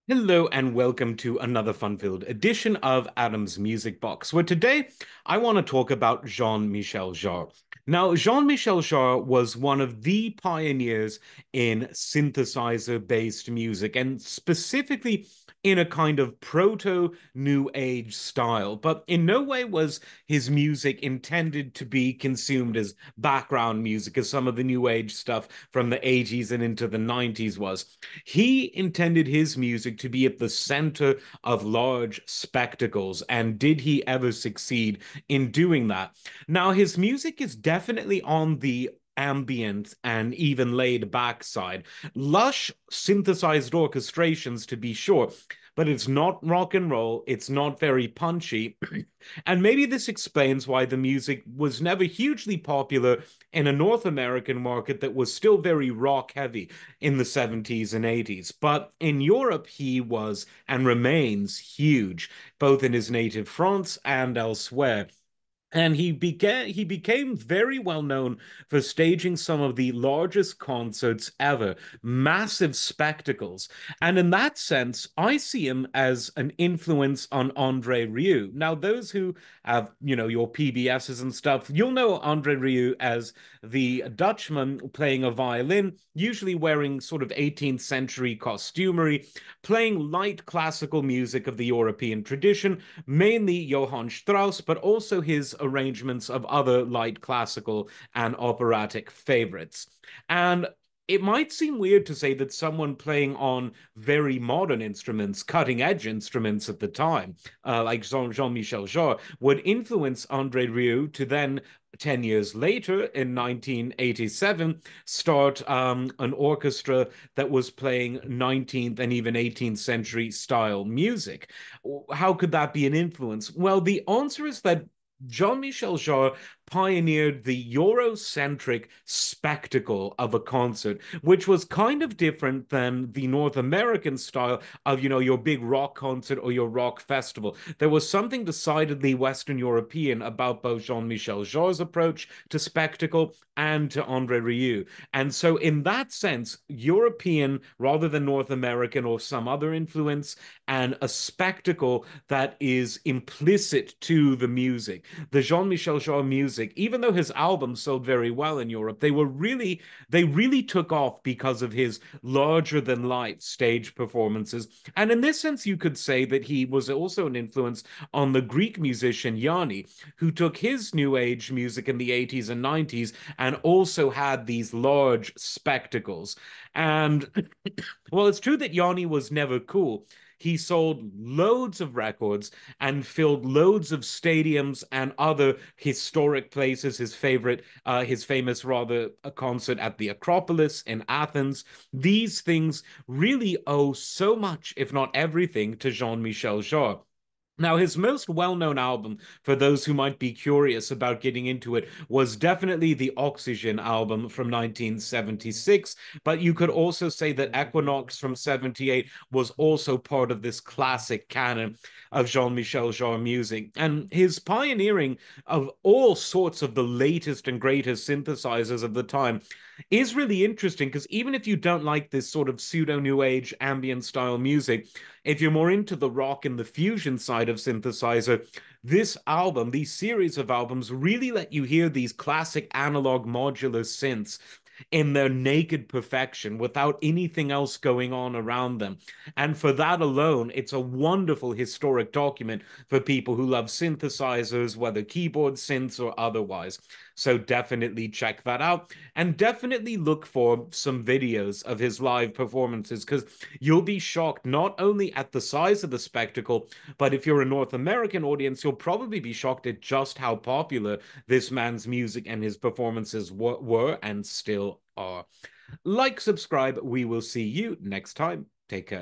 Hello and welcome to another fun-filled edition of Adam's Music Box, where today I want to talk about Jean-Michel Jarre. Now, Jean-Michel Jarre was one of the pioneers in synthesizer-based music, and specifically in a kind of proto-New Age style. But in no way was his music intended to be consumed as background music, as some of the New Age stuff from the 80s and into the 90s was. He intended his music to be at the center of large spectacles, and did he ever succeed in doing that? Now, his music is definitely on the ambient and even laid back side. Lush synthesized orchestrations, to be sure, but it's not rock and roll. It's not very punchy. And maybe this explains why the music was never hugely popular in a North American market that was still very rock heavy in the 70s and 80s. But in Europe, he was and remains huge, both in his native France and elsewhere. And he became very well known for staging some of the largest concerts ever, massive spectacles. And in that sense, I see him as an influence on Andre Rieu. Now, those who have, your PBSs and stuff, you'll know Andre Rieu as the Dutchman playing a violin, usually wearing sort of 18th century costumery, playing light classical music of the European tradition, mainly Johann Strauss, but also his arrangements of other light classical and operatic favorites. And it might seem weird to say that someone playing on very modern instruments, cutting edge instruments at the time, like Jean-Michel Jarre, would influence Andre Rieu to then 10 years later, in 1987, start an orchestra that was playing 19th and even 18th century style music. How could that be an influence? Well, the answer is that Jean-Michel Jarre pioneered the Eurocentric spectacle of a concert, which was kind of different than the North American style of, your big rock concert or your rock festival. There was something decidedly Western European about both Jean-Michel Jarre's approach to spectacle and to Andre Rieu. And so, in that sense, European rather than North American or some other influence, and a spectacle that is implicit to the music. The Jean-Michel Jarre music, even though his albums sold very well in Europe, they really took off because of his larger than life stage performances. And in this sense, you could say that he was also an influence on the Greek musician Yanni, who took his new age music in the 80s and 90s and also had these large spectacles. And well, it's true that Yanni was never cool. He sold loads of records and filled loads of stadiums and other historic places. His famous rather, a concert at the Acropolis in Athens. These things really owe so much, if not everything, to Jean-Michel Jarre. Now, his most well-known album, for those who might be curious about getting into it, was definitely the Oxygen album from 1976. But you could also say that Equinox from 78 was also part of this classic canon of Jean-Michel Jarre music. And his pioneering of all sorts of the latest and greatest synthesizers of the time is really interesting because even if you don't like this sort of pseudo new age ambient style music, if you're more into the rock and the fusion side of synthesizer, this album, these series of albums, really let you hear these classic analog modular synths in their naked perfection without anything else going on around them. And for that alone, it's a wonderful historic document for people who love synthesizers, whether keyboard synths or otherwise. So definitely check that out and definitely look for some videos of his live performances because you'll be shocked not only at the size of the spectacle, but if you're a North American audience, you'll probably be shocked at just how popular this man's music and his performances were and still are. Like, subscribe. We will see you next time. Take care.